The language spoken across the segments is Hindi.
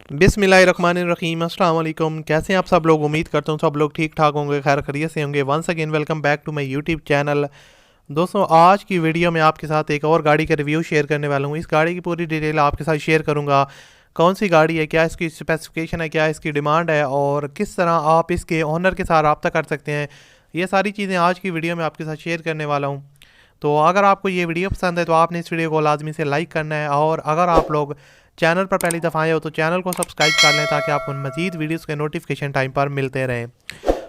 बिस्मिल्लाहिर्रहमानिर्रहीम। अस्सलाम वालेकुम। कैसे हैं आप सब लोग? उम्मीद करता हूँ सब लोग ठीक ठाक होंगे, खैर खैरियत से होंगे। Once again welcome back to my YouTube channel. दोस्तों, आज की वीडियो में आपके साथ एक और गाड़ी का रिव्यू शेयर करने वाला हूँ। इस गाड़ी की पूरी डिटेल आपके साथ शेयर करूँगा। कौन सी गाड़ी है, क्या इसकी स्पेसिफिकेशन है, क्या इसकी डिमांड है और किस तरह आप इसके ओनर के साथ रब्ता कर सकते हैं, ये सारी चीज़ें आज की वीडियो में आपके साथ शेयर करने वाला हूँ। तो अगर आपको ये वीडियो पसंद है तो आपने इस वीडियो को लाजमी से लाइक करना है, और अगर आप लोग चैनल पर पहली दफ़ा आए हो तो चैनल को सब्सक्राइब कर लें ताकि आपको मज़ीद वीडियोस के नोटिफिकेशन टाइम पर मिलते रहें।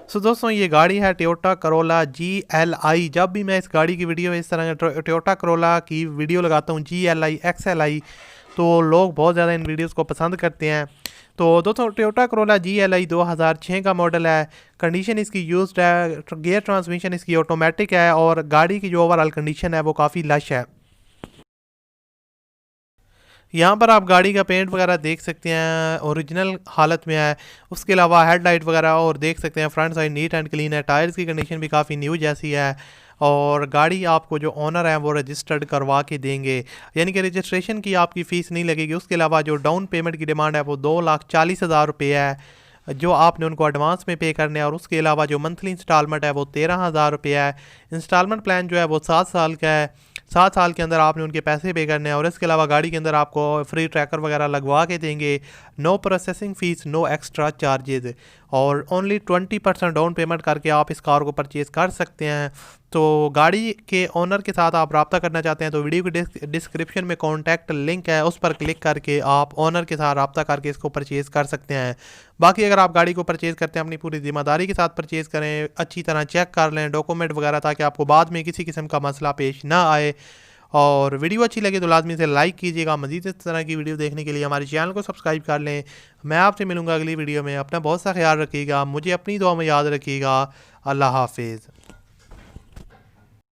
सो दोस्तों, ये गाड़ी है टोयोटा करोला GLI। जब भी मैं इस गाड़ी की वीडियो इस तरह टोयोटा करोला की वीडियो लगाता हूँ GLI XLI, तो लोग बहुत ज़्यादा इन वीडियोस को पसंद करते हैं। तो दोस्तों, टोयोटा करोला GLI 2006 का मॉडल है। कंडीशन इसकी यूज्ड है, गियर ट्रांसमिशन इसकी ऑटोमेटिक है और गाड़ी की जो ओवरऑल कंडीशन है वो काफ़ी लश है। यहाँ पर आप गाड़ी का पेंट वगैरह देख सकते हैं, ओरिजिनल हालत में है। उसके अलावा हेडलाइट वगैरह और देख सकते हैं, front side neat and clean है। टायर्स की कंडीशन भी काफ़ी न्यू जैसी है। और गाड़ी आपको जो ओनर है वो रजिस्टर्ड करवा के देंगे, यानी कि रजिस्ट्रेशन की आपकी फ़ीस नहीं लगेगी। उसके अलावा जो डाउन पेमेंट की डिमांड है वो 2,40,000 रुपये है, जो आपने उनको एडवांस में पे करने हैं। और उसके अलावा जो मंथली इंस्टॉलमेंट है वो 13,000 रुपये है। इंस्टॉलमेंट प्लान जो है वो 7 साल का है। 7 साल के अंदर आपने उनके पैसे पे करने हैं। और इसके अलावा गाड़ी के अंदर आपको फ्री ट्रैकर वगैरह लगवा के देंगे। No processing fees, no extra charges, और ओनली 20% डाउन पेमेंट करके आप इस कार को परचेज़ कर सकते हैं। तो गाड़ी के ओनर के साथ आप रब्ता करना चाहते हैं तो वीडियो की डिस्क्रिप्शन में कॉन्टैक्ट लिंक है, उस पर क्लिक करके आप ओनर के साथ रब्ता करके इसको परचेज़ कर सकते हैं। बाकी अगर आप गाड़ी को परचेज़ करते हैं अपनी पूरी ज़िम्मेदारी के साथ परचेज़ करें, अच्छी तरह चेक कर लें डॉक्यूमेंट वगैरह, ताकि आपको बाद में किसी किस्म का मसला पेश ना आए। और वीडियो अच्छी लगे तो लाजमी से लाइक कीजिएगा। मज़ीद इस तरह की वीडियो देखने के लिए हमारे चैनल को सब्सक्राइब कर लें। मैं आपसे मिलूँगा अगली वीडियो में। अपना बहुत सा ख्याल रखिएगा, मुझे अपनी दुआ में याद रखिएगा। अल्लाह हाफिज़।